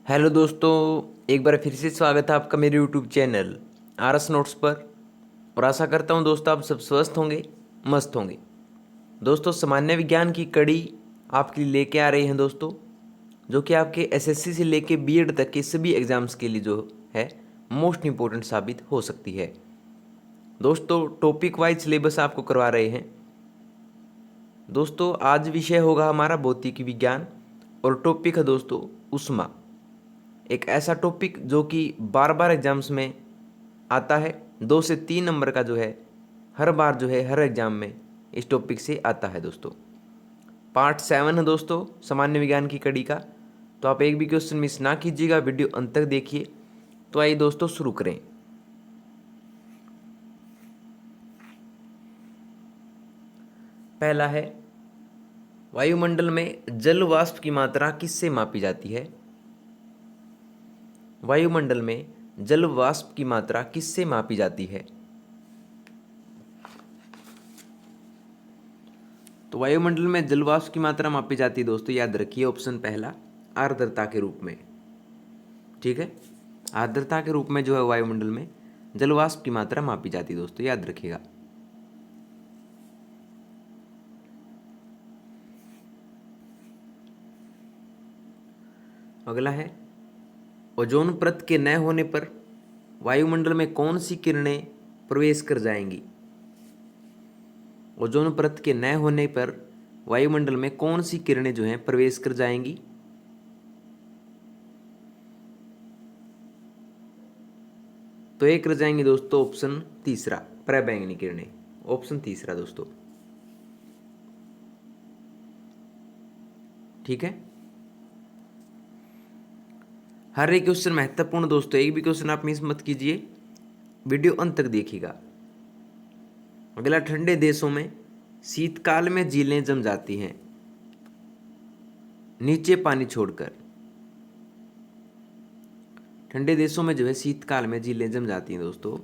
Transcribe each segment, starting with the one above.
Hello दोस्तों, एक बार फिर से स्वागत है आपका मेरे यूट्यूब चैनल आरएस नोट्स पर। और आशा करता हूँ दोस्तों आप सब स्वस्थ होंगे, मस्त होंगे। दोस्तों सामान्य विज्ञान की कड़ी आपके लिए लेके आ रही हैं दोस्तों, जो कि आपके एसएससी से लेके बीएड तक के सभी एग्ज़ाम्स के लिए जो है मोस्ट इम्पोर्टेंट साबित हो सकती है। दोस्तों टॉपिक वाइज सिलेबस आपको करवा रहे हैं। दोस्तों आज विषय होगा हमारा भौतिक विज्ञान और टॉपिक है दोस्तों ऊष्मा। एक ऐसा टॉपिक जो कि बार बार एग्जाम्स में आता है, 2 से 3 नंबर का जो है हर बार जो है हर एग्जाम में इस टॉपिक से आता है दोस्तों। पार्ट 7 है दोस्तों सामान्य विज्ञान की कड़ी का, तो आप एक भी क्वेश्चन मिस ना कीजिएगा, वीडियो अंत तक देखिए। तो आइए दोस्तों शुरू करें। पहला है, वायुमंडल में जल वाष्प की मात्रा किससे मापी जाती है? वायुमंडल में जल वाष्प की मात्रा किससे मापी जाती है? तो वायुमंडल में जल वाष्प की मात्रा मापी जाती है दोस्तों, याद रखिए ऑप्शन पहला आर्द्रता के रूप में। ठीक है, आर्द्रता के रूप में जो है वायुमंडल में जल वाष्प की मात्रा मापी जाती है दोस्तों, याद रखिएगा। अगला है, ओजोन परत के न होने पर वायुमंडल में कौन सी किरणें प्रवेश कर जाएंगी? ओजोन परत के न होने पर वायुमंडल में कौन सी किरणें जो हैं प्रवेश कर जाएंगी? तो एक रह जाएंगे दोस्तों ऑप्शन तीसरा, पराबैंगनी किरणें। ऑप्शन तीसरा दोस्तों। ठीक है, हर एक क्वेश्चन महत्वपूर्ण दोस्तों, एक भी क्वेश्चन आप मिस मत कीजिए, वीडियो अंत तक देखिएगा। अगला, ठंडे देशों में शीतकाल में झीलें जम जाती हैं नीचे पानी छोड़कर। ठंडे देशों में जो है शीतकाल में झीलें जम जाती हैं दोस्तों,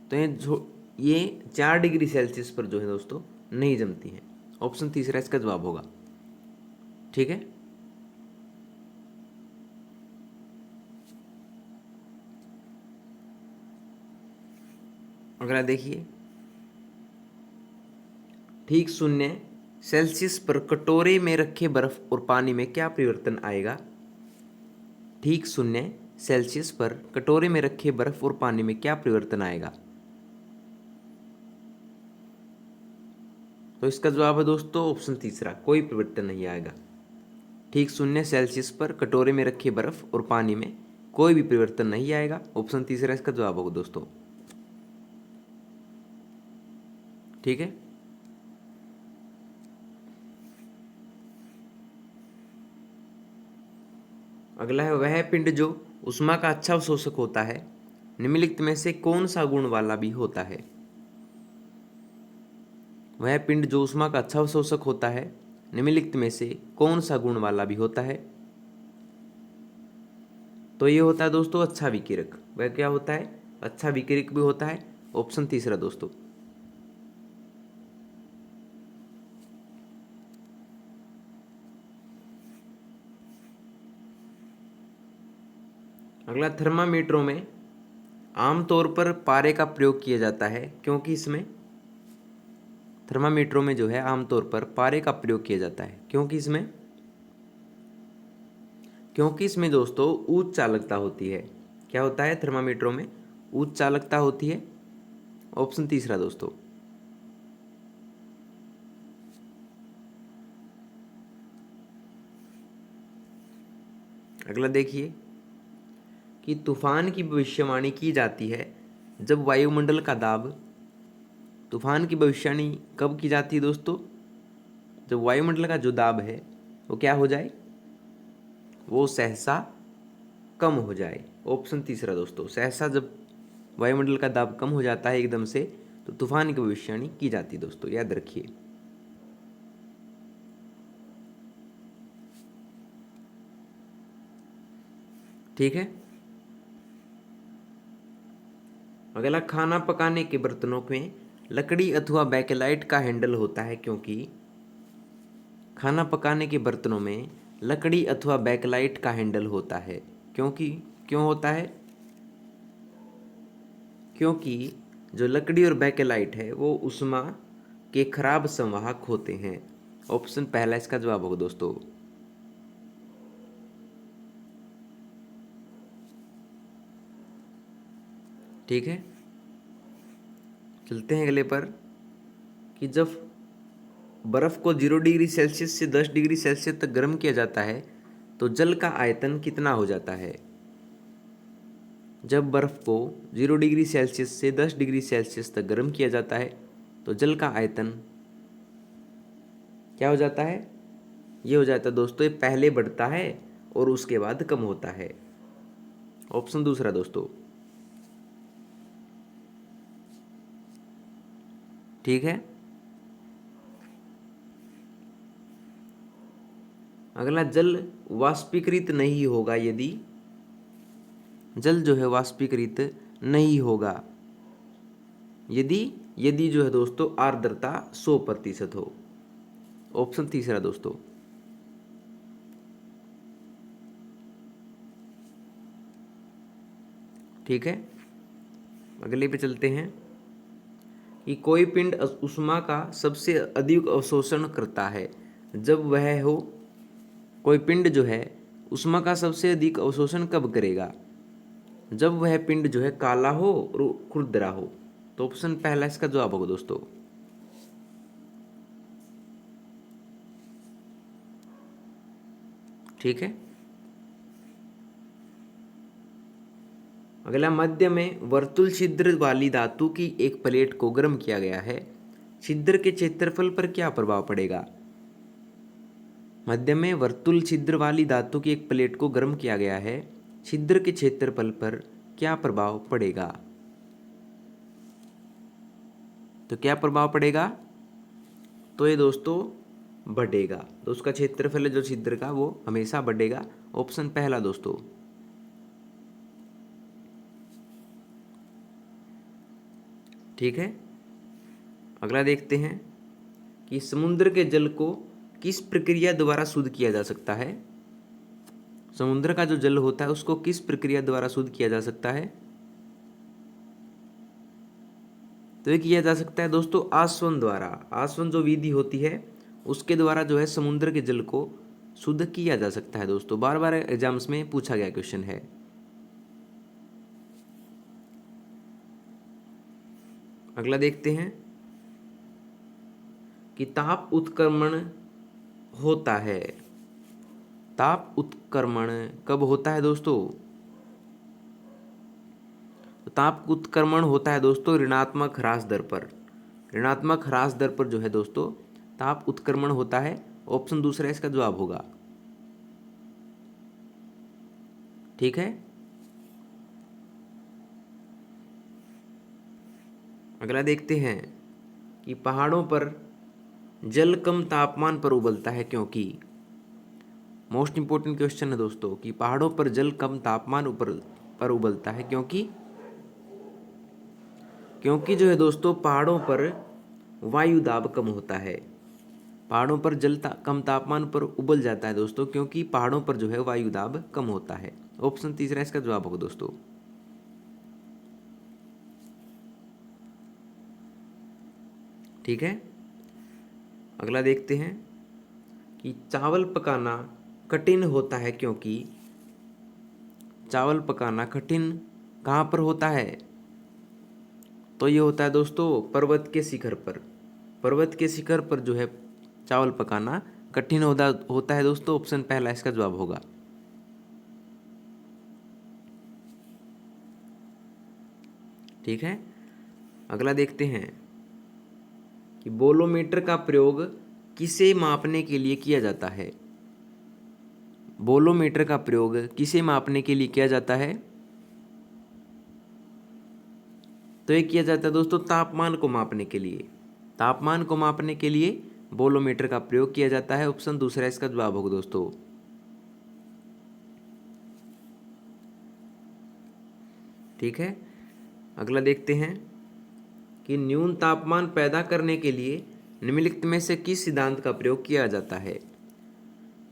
तो ये 4 डिग्री सेल्सियस पर जो है दोस्तों नहीं जमती हैं। ऑप्शन तीसरा इसका जवाब होगा। ठीक है, अगला देखिए, ठीक 0 सेल्सियस पर कटोरे में रखे बर्फ और पानी में क्या परिवर्तन आएगा? ठीक 0 सेल्सियस पर कटोरे में रखे बर्फ और पानी में क्या परिवर्तन आएगा? तो इसका जवाब है दोस्तों ऑप्शन तीसरा, कोई परिवर्तन नहीं आएगा। ठीक 0 सेल्सियस पर कटोरे में रखे बर्फ और पानी में कोई भी परिवर्तन नहीं आएगा। ऑप्शन तीसरा इसका जवाब होगा दोस्तों। ठीक है, अगला है, वह पिंड जो ऊष्मा का अच्छा अवशोषक होता है निम्नलिखित में से कौन सा गुण वाला भी होता है? वह पिंड जो ऊष्मा का अच्छा अवशोषक होता है निम्नलिखित में से कौन सा गुण वाला भी होता है? तो ये होता है दोस्तों अच्छा विकिरक। वह क्या होता है? अच्छा विकिरक भी होता है। ऑप्शन तीसरा दोस्तों। अगला, थर्मामीटरों में आमतौर पर पारे का प्रयोग किया जाता है क्योंकि इसमें थर्मामीटरों में जो है आमतौर पर पारे का प्रयोग किया जाता है क्योंकि इसमें दोस्तों उच्च चालकता होती है। क्या होता है? थर्मामीटरों में उच्च चालकता होती है। ऑप्शन तीसरा दोस्तों। अगला देखिए कि तूफान की भविष्यवाणी की जाती है जब वायुमंडल का दाब, तूफान की भविष्यवाणी कब की जाती है दोस्तों? जब वायुमंडल का जो दाब है वो क्या हो जाए? वो सहसा कम हो जाए। ऑप्शन तीसरा दोस्तों, सहसा जब वायुमंडल का दाब कम हो जाता है एकदम से, तो तूफान की भविष्यवाणी की जाती है दोस्तों, याद रखिए। ठीक है, अगला, खाना पकाने के बर्तनों में लकड़ी अथवा बैकेलाइट का हैंडल होता है क्योंकि खाना पकाने के बर्तनों में लकड़ी अथवा बैकलाइट का हैंडल होता है? क्योंकि क्यों होता है? क्योंकि जो लकड़ी और बैकेलाइट है वो ऊष्मा के खराब संवाहक होते हैं। ऑप्शन पहला इसका जवाब होगा दोस्तों। ठीक है, चलते हैं अगले पर कि जब बर्फ को 0 डिग्री सेल्सियस से 10 डिग्री सेल्सियस तक गर्म किया जाता है तो जल का आयतन कितना हो जाता है? जब बर्फ को 0 डिग्री सेल्सियस से 10 डिग्री सेल्सियस तक गर्म किया जाता है तो जल का आयतन क्या हो जाता है? ये हो जाता है दोस्तों, ये पहले बढ़ता है और उसके बाद कम होता है। ऑप्शन दूसरा दोस्तों। ठीक है, अगला, जल वाष्पीकृत नहीं होगा यदि, जल जो है वाष्पीकृत नहीं होगा यदि, यदि जो है दोस्तों आर्द्रता 100% हो। ऑप्शन तीसरा दोस्तों। ठीक है, अगले पे चलते हैं कि कोई पिंड ऊष्मा का सबसे अधिक अवशोषण करता है जब वह हो, कोई पिंड जो है ऊष्मा का सबसे अधिक अवशोषण कब करेगा? जब वह पिंड जो है काला हो और खुरदरा हो। तो ऑप्शन पहला इसका जवाब होगा दोस्तों। ठीक है, अगला, मध्य में वर्तुल छिद्र वाली धातु की एक प्लेट को गर्म किया गया है, छिद्र के क्षेत्रफल पर क्या प्रभाव पड़ेगा? मध्य में वर्तुल छिद्र वाली धातु की एक प्लेट को गर्म किया गया है, छिद्र के क्षेत्रफल पर क्या प्रभाव पड़ेगा? तो क्या प्रभाव पड़ेगा? तो ये दोस्तों बढ़ेगा, तो उसका क्षेत्रफल है जो छिद्र का वो हमेशा बढ़ेगा। ऑप्शन पहला दोस्तों। ठीक है, अगला देखते हैं कि समुद्र के जल को किस प्रक्रिया द्वारा शुद्ध किया जा सकता है? समुद्र का जो जल होता है उसको किस प्रक्रिया द्वारा शुद्ध किया जा सकता है? तो ये किया जा सकता है दोस्तों आसवन द्वारा। आसवन जो विधि होती है उसके द्वारा जो है समुद्र के जल को शुद्ध किया जा सकता है दोस्तों। बार बार एग्जाम्स में पूछा गया क्वेश्चन है। अगला देखते हैं कि ताप उत्क्रमण होता है, ताप उत्क्रमण कब होता है दोस्तों? तो ताप उत्क्रमण होता है दोस्तों ऋणात्मक ह्रास दर पर। ऋणात्मक ह्रास दर पर जो है दोस्तों ताप उत्क्रमण होता है। ऑप्शन दूसरा इसका जवाब होगा। ठीक है, अगला देखते हैं कि पहाड़ों पर जल कम तापमान पर उबलता है क्योंकि, मोस्ट इंपॉर्टेंट क्वेश्चन है दोस्तों कि पहाड़ों पर जल कम तापमान पर उबलता है क्योंकि, क्योंकि जो है दोस्तों पहाड़ों पर वायु दाब कम होता है। पहाड़ों पर जल कम तापमान पर उबल जाता है दोस्तों क्योंकि पहाड़ों पर जो है वायु दाब कम होता है। ऑप्शन तीसरा इसका जवाब होगा दोस्तों। ठीक है, अगला देखते हैं कि चावल पकाना कठिन होता है क्योंकि, चावल पकाना कठिन कहाँ पर होता है? तो ये होता है दोस्तों पर्वत के शिखर पर। पर्वत के शिखर पर जो है चावल पकाना कठिन होता है दोस्तों। ऑप्शन पहला इसका जवाब होगा। ठीक है, अगला देखते हैं कि बोलोमीटर का प्रयोग किसे मापने के लिए किया जाता है? बोलोमीटर का प्रयोग किसे मापने के लिए किया जाता है? तो ये किया जाता है दोस्तों तापमान को मापने के लिए। तापमान को मापने के लिए बोलोमीटर का प्रयोग किया जाता है। ऑप्शन दूसरा इसका जवाब होगा दोस्तों। ठीक है, अगला देखते हैं कि न्यून तापमान पैदा करने के लिए निम्नलिखित में से किस सिद्धांत का प्रयोग किया जाता है?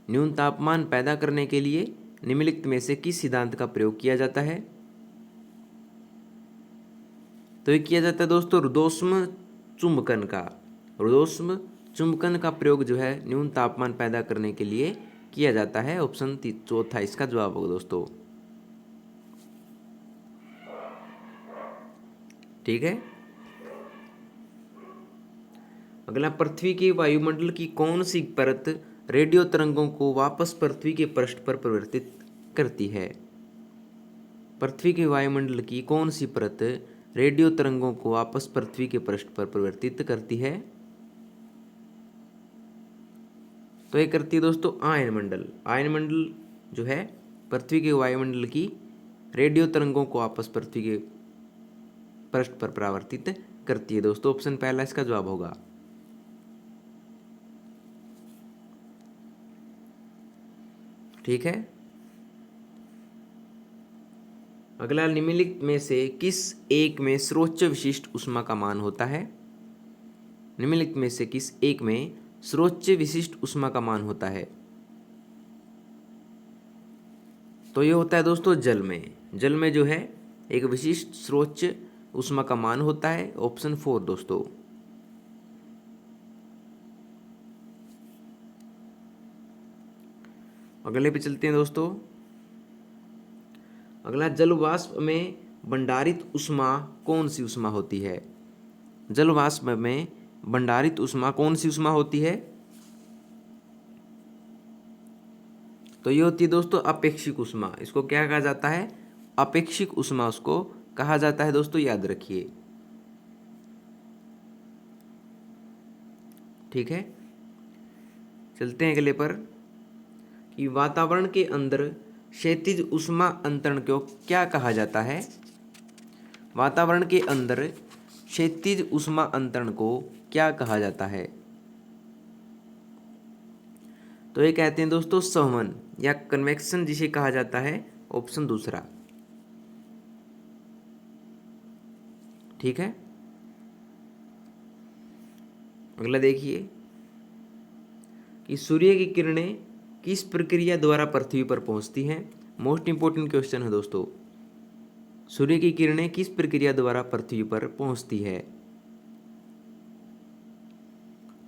न्यून तापमान पैदा करने के लिए निम्नलिखित में से किस सिद्धांत का प्रयोग किया जाता है? तो ये किया जाता है दोस्तों रुद्धोष्म चुंबकन का। रुद्धोष्म चुंबकन का प्रयोग जो है न्यून तापमान पैदा करने के लिए किया जाता है। ऑप्शन चौथा इसका जवाब होगा दोस्तों। ठीक है। अगला, पृथ्वी के वायुमंडल की कौन सी परत रेडियो तरंगों को वापस पृथ्वी के पृष्ठ पर परिवर्तित करती है? पृथ्वी के वायुमंडल की कौन सी परत रेडियो तरंगों को वापस पृथ्वी के पृष्ठ पर परिवर्तित करती है? तो ये करती है दोस्तों आयन मंडल। आयन मंडल जो है पृथ्वी के वायुमंडल की रेडियो तरंगों को वापस पृथ्वी के पृष्ठ पर परावर्तित करती है दोस्तों। ऑप्शन पहला इसका जवाब होगा। ठीक है। अगला, निम्नलिखित में से किस एक में सर्वोच्च विशिष्ट ऊष्मा का मान होता है? निम्नलिखित में से किस एक में सर्वोच्च विशिष्ट ऊष्मा का मान होता है? तो ये होता है दोस्तों जल में। जल में जो है एक विशिष्ट सर्वोच्च ऊष्मा का मान होता है। ऑप्शन 4 दोस्तों। अगले पे चलते हैं दोस्तों। अगला, जल वाष्प में भंडारित ऊष्मा कौन सी ऊष्मा होती है? जल वाष्प में भंडारित ऊष्मा कौन सी ऊष्मा होती है? तो ये होती है दोस्तों अपेक्षिक ऊष्मा। इसको क्या कहा जाता है? अपेक्षिक ऊष्मा उसको कहा जाता है दोस्तों, याद रखिए। ठीक है। चलते हैं अगले पर कि वातावरण के अंदर क्षैतिज ऊष्मा अंतरण को क्या कहा जाता है? वातावरण के अंदर क्षैतिज ऊष्मा अंतरण को क्या कहा जाता है? तो ये कहते हैं दोस्तों संवहन या कन्वेक्शन जिसे कहा जाता है। ऑप्शन दूसरा। ठीक है। अगला देखिए कि सूर्य की किरणें किस प्रक्रिया द्वारा पृथ्वी पर पहुंचती हैं? मोस्ट इंपोर्टेंट क्वेश्चन है दोस्तों। सूर्य की किरणें किस प्रक्रिया द्वारा पृथ्वी पर पहुंचती है?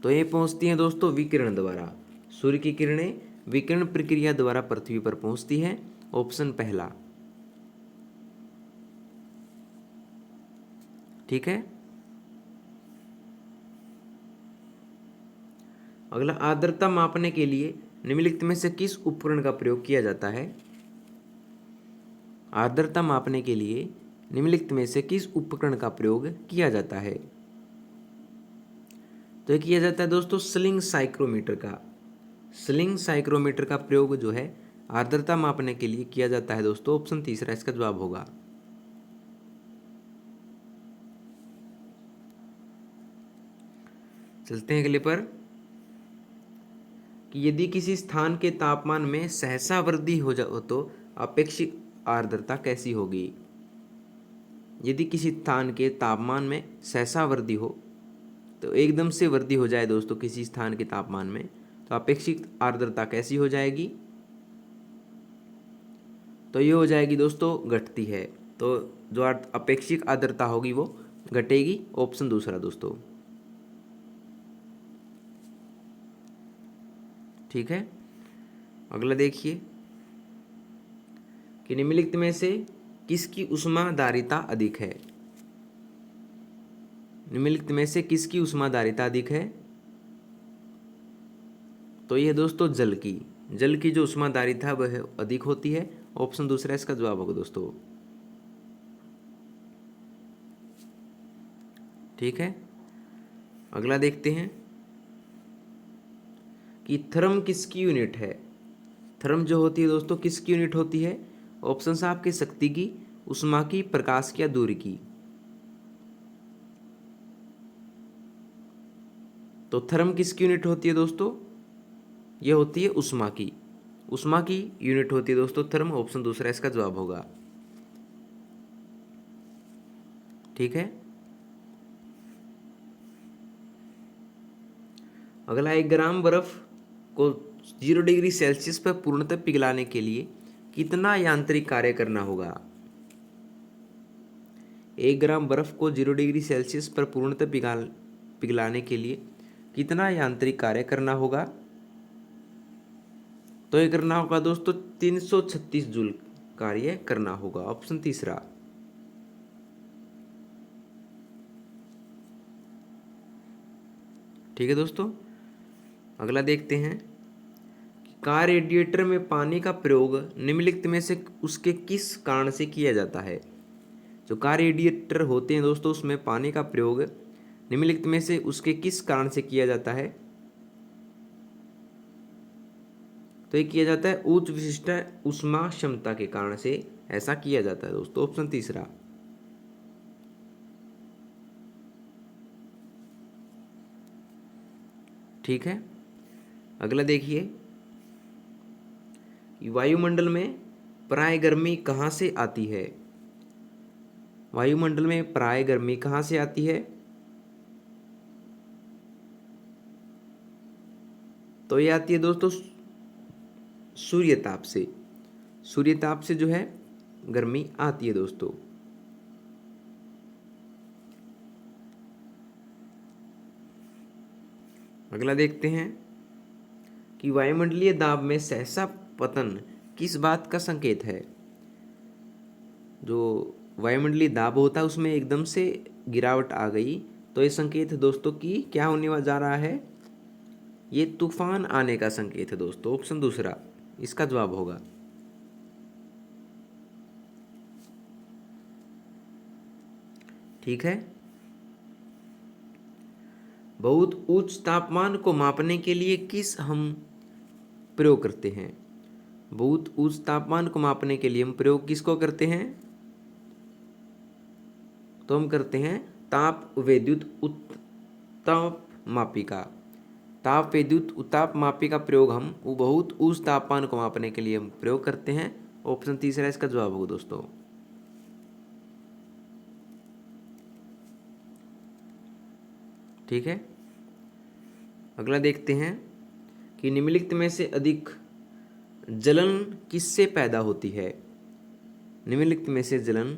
तो ये पहुंचती हैं दोस्तों विकिरण द्वारा। सूर्य की किरणें विकिरण प्रक्रिया द्वारा पृथ्वी पर पहुंचती हैं। ऑप्शन पहला। ठीक है। अगला, आर्द्रता मापने के लिए निम्नलिखित में से किस उपकरण का प्रयोग किया जाता है? आर्द्रता मापने के लिए निम्नलिखित में से किस उपकरण का प्रयोग किया जाता है? तो ये किया जाता है दोस्तों स्लिंग साइक्रोमीटर का। स्लिंग साइक्रोमीटर का प्रयोग जो है आर्द्रता मापने के लिए किया जाता है दोस्तों। ऑप्शन तीसरा इसका जवाब होगा। चलते हैं अगले पर कि यदि किसी स्थान के तापमान में सहसा वृद्धि हो जाए तो अपेक्षित आर्द्रता कैसी होगी? यदि किसी स्थान के तापमान में सहसा वृद्धि हो, तो एकदम से वृद्धि हो जाए दोस्तों किसी स्थान के तापमान में, तो अपेक्षित आर्द्रता कैसी हो जाएगी? तो ये हो जाएगी दोस्तों घटती है। तो जो अपेक्षित आर्द्रता होगी वो घटेगी। ऑप्शन दूसरा दोस्तों। ठीक है। अगला देखिए कि निम्नलिखित में से किसकी ऊष्माधारिता अधिक है? निम्नलिखित में से किसकी ऊष्माधारिता अधिक है? तो यह दोस्तों जल की। जल की जो ऊष्माधारिता वह अधिक होती है। ऑप्शन दूसरा इसका जवाब होगा दोस्तों। ठीक है। अगला देखते हैं कि थर्म किसकी यूनिट है? थर्म जो होती है दोस्तों किसकी यूनिट होती है? ऑप्शन आपके शक्ति की, ऊष्मा की, प्रकाश की या दूरी की। तो थर्म किसकी यूनिट होती है दोस्तों? यह होती है ऊष्मा की। ऊष्मा की यूनिट होती है दोस्तों थर्म। ऑप्शन दूसरा इसका जवाब होगा। ठीक है। अगला, 1 ग्राम बर्फ को 0 डिग्री सेल्सियस पर पूर्णतः पिघलाने के लिए कितना यांत्रिक कार्य करना होगा? 1 ग्राम बर्फ को 0 डिग्री सेल्सियस पर पूर्णतः पिघलाने के लिए कितना यांत्रिक कार्य करना होगा? तो ये करना होगा दोस्तों 336 जूल कार्य करना होगा। ऑप्शन तीसरा। ठीक है दोस्तों, अगला देखते हैं कि कार रेडिएटर में पानी का प्रयोग निम्नलिखित में से उसके किस कारण से किया जाता है? जो कार रेडिएटर होते हैं दोस्तों, उसमें पानी का प्रयोग निम्नलिखित में से उसके किस कारण से किया जाता है? तो ये किया जाता है उच्च विशिष्ट ऊष्मा क्षमता के कारण से ऐसा किया जाता है दोस्तों। ऑप्शन तीसरा। ठीक है, अगला देखिए कि वायुमंडल में प्राय गर्मी कहाँ से आती है? वायुमंडल में प्राय गर्मी कहाँ से आती है? तो ये आती है दोस्तों सूर्य ताप से। सूर्य ताप से जो है गर्मी आती है दोस्तों। अगला देखते हैं कि वायुमंडलीय दाब में सहसा पतन किस बात का संकेत है? जो वायुमंडलीय दाब होता है उसमें एकदम से गिरावट आ गई, तो ये संकेत है दोस्तों कि क्या होने जा रहा है? ये तूफान आने का संकेत है दोस्तों। ऑप्शन दूसरा इसका जवाब होगा। ठीक है, बहुत उच्च तापमान को मापने के लिए किस हम प्रयोग करते हैं? बहुत उच्च तापमान को मापने के लिए हम प्रयोग किसको करते हैं? तो हम करते हैं ताप विद्युत उत्ताप मापिका। ताप विद्युत उत्ताप मापी का प्रयोग हम बहुत उच्च तापमान को मापने के लिए हम प्रयोग करते हैं। ऑप्शन तीसरा इसका जवाब होगा दोस्तों। ठीक है, अगला देखते हैं कि निम्नलिखित में से अधिक जलन किससे पैदा होती है? निम्नलिखित में से जलन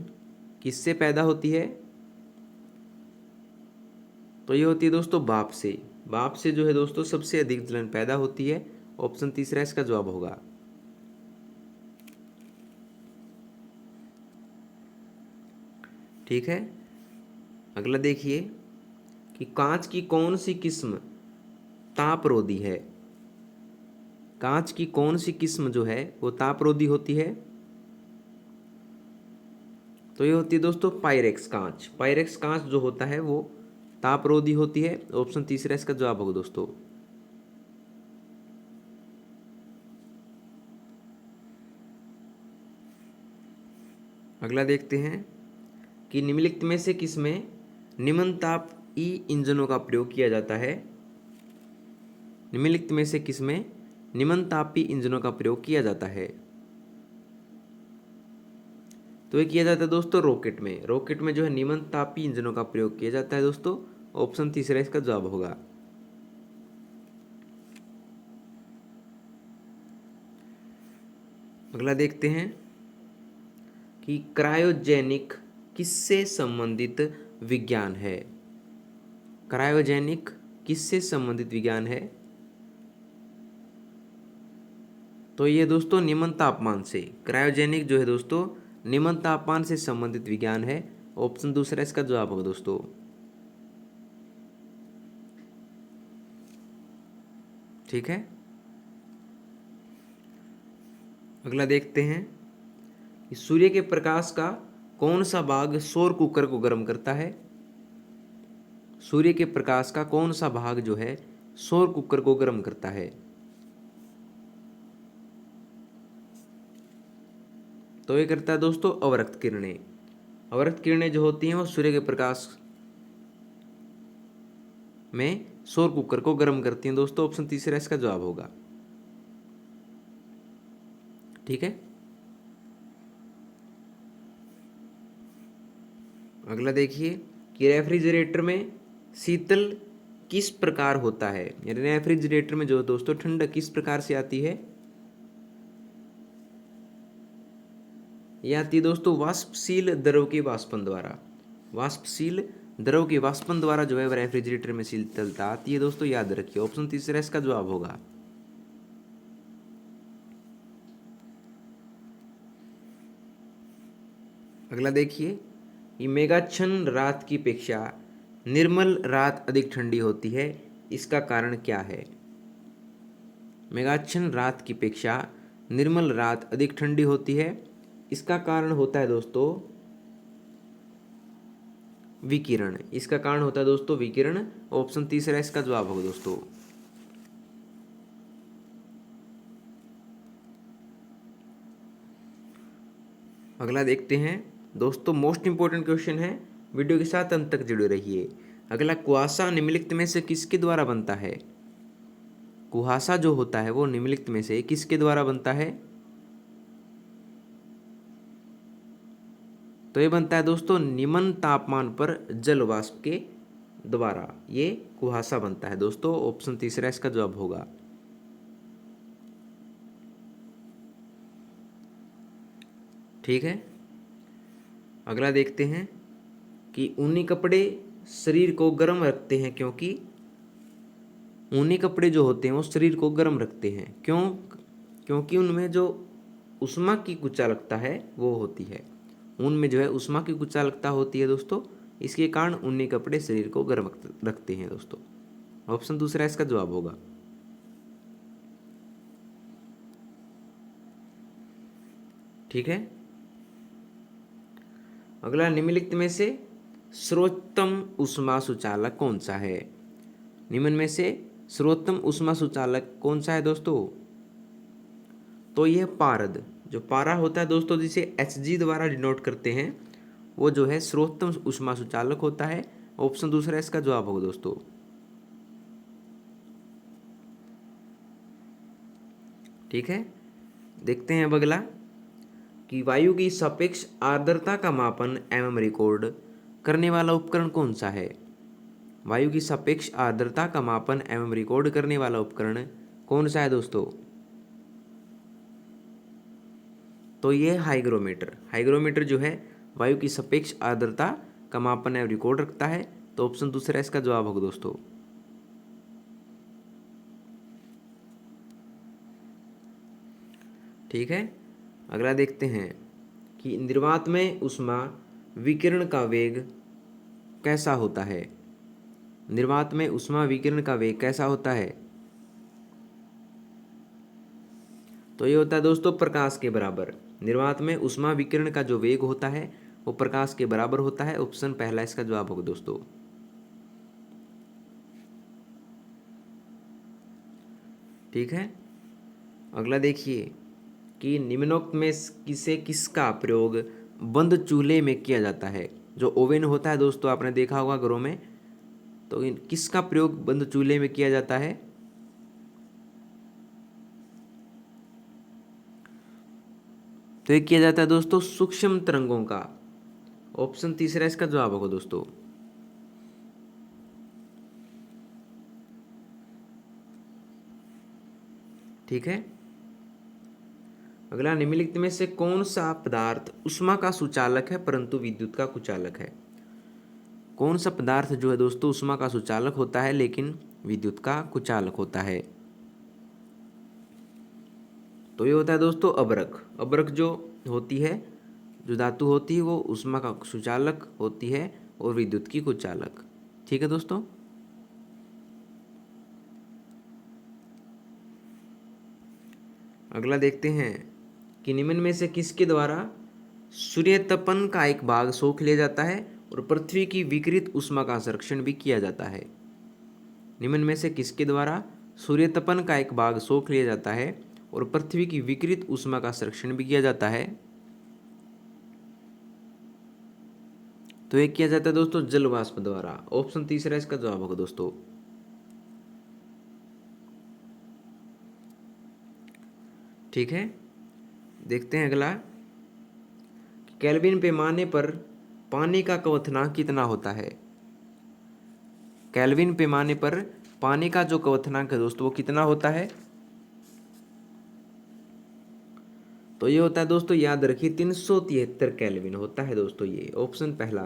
किससे पैदा होती है? तो ये होती है दोस्तों भाप से। भाप से जो है दोस्तों सबसे अधिक जलन पैदा होती है। ऑप्शन तीसरा इसका जवाब होगा। ठीक है, अगला देखिए कि कांच की कौन सी किस्म तापरोधी है? कांच की कौन सी किस्म जो है वो तापरोधी होती है? तो ये होती है दोस्तों पायरेक्स कांच। पायरेक्स कांच जो होता है वो तापरोधी होती है। ऑप्शन तीसरा इसका जवाब होगा दोस्तों। अगला देखते हैं कि निम्नलिखित में से किसमें निम्न ताप ई इंजनों का प्रयोग किया जाता है? निम्नलिखित में से किसमें निम्न तापी इंजनों का प्रयोग किया जाता है? तो ये किया जाता है दोस्तों रॉकेट में। रॉकेट में जो है निम्न तापी इंजनों का प्रयोग किया जाता है दोस्तों। ऑप्शन तीसरा इसका जवाब होगा। अगला देखते हैं कि क्रायोजेनिक किससे संबंधित विज्ञान है? क्रायोजेनिक किससे संबंधित विज्ञान है? तो ये दोस्तों निम्न तापमान से। क्रायोजेनिक जो है दोस्तों निम्न तापमान से संबंधित विज्ञान है। ऑप्शन दूसरा इसका जवाब होगा दोस्तों। ठीक है, अगला देखते हैं कि सूर्य के प्रकाश का कौन सा भाग सौर कुकर को गर्म करता है? सूर्य के प्रकाश का कौन सा भाग जो है सौर कुकर को गर्म करता है? तो ये करता है दोस्तों अवरक्त किरणें। अवरक्त किरणें जो होती हैं वो सूर्य के प्रकाश में सौर कुकर को गर्म करती हैं दोस्तों। ऑप्शन तीसरा इसका जवाब होगा। ठीक है, अगला देखिए कि रेफ्रिजरेटर में शीतल किस प्रकार होता है, यानी रेफ्रिजरेटर में जो दोस्तों ठंडक किस प्रकार से आती है, यह आती है दोस्तों वाष्पशील द्रव के वाष्पन द्वारा। वाष्पशील द्रव के वाष्पन द्वारा जो है वह रेफ्रिजरेटर में शीतलता आती है दोस्तों, याद रखिए। ऑप्शन तीसरा इसका जवाब होगा। अगला देखिए कि मेघाच्छन्न रात की अपेक्षा निर्मल रात अधिक ठंडी होती है, इसका कारण क्या है। मेघाच्छन्न रात की अपेक्षा निर्मल रात अधिक ठंडी होती है, इसका कारण होता है दोस्तों विकिरण। इसका कारण होता है दोस्तों विकिरण। ऑप्शन तीसरा इसका जवाब होगा दोस्तों। अगला देखते हैं दोस्तों, मोस्ट इंपोर्टेंट क्वेश्चन है, वीडियो के साथ अंत तक जुड़े रहिए। अगला, कुहासा निम्नलिखित में से किसके द्वारा बनता है। कुहासा जो होता है वो निम्नलिखित में से किसके द्वारा बनता है, तो ये बनता है दोस्तों निम्न तापमान पर जल वाष्प के द्वारा ये कुहासा बनता है दोस्तों। ऑप्शन तीसरा इसका जवाब होगा। ठीक है, अगला देखते हैं कि ऊनी कपड़े शरीर को गर्म रखते हैं, क्योंकि ऊनी कपड़े जो होते हैं वो शरीर को गर्म रखते हैं। क्यों, क्योंकि उनमें जो उष्मा की कुचालकता है वो होती है, ऊन में जो है उष्मा की कुचालकता होती है दोस्तों, इसके कारण ऊनी कपड़े शरीर को गर्म रखते हैं दोस्तों। ऑप्शन दूसरा इसका जवाब होगा। ठीक है, अगला, निम्नलिखित में से सर्वोत्तम ऊष्मा सुचालक कौन सा है। निम्न में से सर्वोत्तम ऊष्मा सुचालक कौन सा है दोस्तों, तो यह पारद, जो पारा होता है दोस्तों जिसे Hg द्वारा डिनोट करते हैं, वो जो है सर्वोत्तम ऊष्मा सुचालक होता है। ऑप्शन दूसरा इसका जवाब होगा दोस्तों। ठीक है, देखते हैं अब अगला कि वायु की सापेक्ष आर्द्रता का मापन एवं रिकॉर्ड करने वाला उपकरण कौन सा है। वायु की सापेक्ष आर्द्रता का मापन एवं रिकॉर्ड करने वाला उपकरण कौन सा है दोस्तों, तो ये हाइग्रोमीटर। हाइग्रोमीटर जो है वायु की सापेक्ष आर्द्रता का मापन एवं रिकॉर्ड रखता है, तो ऑप्शन दूसरा इसका जवाब होगा दोस्तों। ठीक है, अगला देखते हैं कि निर्वात में ऊष्मा विकिरण का वेग कैसा होता है। निर्वात में ऊष्मा विकिरण का वेग कैसा होता है, तो ये होता है दोस्तों प्रकाश के बराबर। निर्वात में ऊष्मा विकिरण का जो वेग होता है वो प्रकाश के बराबर होता है। ऑप्शन पहला इसका जवाब होगा दोस्तों। ठीक है, अगला देखिए कि निम्नोक्त में किसे किसका प्रयोग बंद चूल्हे में किया जाता है। जो ओवन होता है दोस्तों आपने देखा होगा घरों में, तो किसका प्रयोग बंद चूल्हे में किया जाता है, तो ये किया जाता है दोस्तों सूक्ष्म तरंगों का। ऑप्शन तीसरा इसका जवाब होगा दोस्तों। ठीक है, अगला, निम्नलिखित में से कौन सा पदार्थ ऊष्मा का सुचालक है परंतु विद्युत का कुचालक है। कौन सा पदार्थ जो है दोस्तों ऊष्मा का सुचालक होता है लेकिन विद्युत का कुचालक होता है, तो ये होता है दोस्तों अबरक। अबरक जो होती है, जो धातु होती है वो ऊष्मा का सुचालक होती है और विद्युत की कुचालक। ठीक है दोस्तों, अगला देखते हैं कि निम्न में से किसके द्वारा सूर्यतपन का एक भाग सोख लिया जाता है और पृथ्वी की विकिरित ऊष्मा का संरक्षण भी किया जाता है। निम्न में से किसके द्वारा सूर्यतपन का एक भाग सोख लिया जाता है और पृथ्वी की विकिरित ऊष्मा का संरक्षण भी किया जाता है, तो ये किया जाता है दोस्तों जल वाष्प द्वारा। ऑप्शन तीसरा इसका जवाब होगा दोस्तों। ठीक है, देखते हैं अगला, केल्विन पैमाने पर पानी का क्वथनांक कितना होता है। केल्विन पैमाने पर पानी का जो क्वथनांक है दोस्तों वो कितना होता है? तो ये होता है दोस्तों, याद रखिए 373 केल्विन होता है दोस्तों, ये ऑप्शन पहला।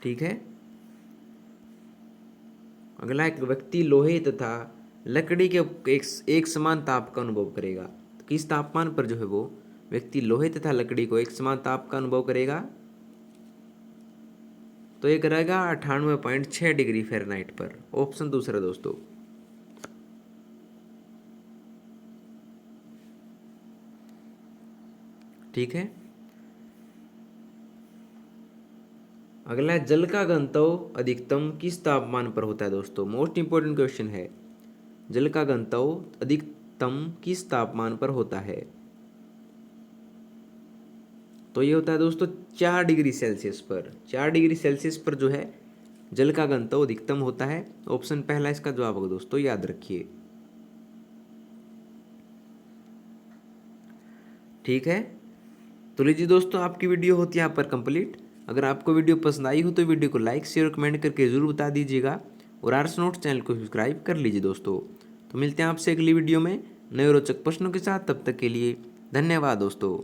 ठीक है। अगला, एक व्यक्ति लोहे तथा लकड़ी के एक समान ताप का अनुभव करेगा। तो किस तापमान पर जो है वो व्यक्ति लोहे तथा लकड़ी को एक समान ताप का अनुभव करेगा? तो ये करेगा 98.6 डिग्री फ़ारेनहाइट पर, ऑप्शन दूसरा दोस्तों। ठीक है। अगला है, जल का घनत्व अधिकतम किस तापमान पर होता है दोस्तों? मोस्ट इंपॉर्टेंट क्वेश्चन है, जल का घनत्व अधिकतम किस तापमान पर होता है? तो ये होता है दोस्तों 4 डिग्री सेल्सियस पर। 4 डिग्री सेल्सियस पर जो है जल का घनत्व अधिकतम होता है, ऑप्शन पहला इसका जवाब होगा दोस्तों, याद रखिए। ठीक है। तो लीजिए दोस्तों, आपकी वीडियो होती है यहाँ पर कंप्लीट। अगर आपको वीडियो पसंद आई हो तो वीडियो को लाइक शेयर और कमेंट करके ज़रूर बता दीजिएगा, और आर्स नोट्स चैनल को सब्सक्राइब कर लीजिए दोस्तों। तो मिलते हैं आपसे अगली वीडियो में नए रोचक प्रश्नों के साथ, तब तक के लिए धन्यवाद दोस्तों।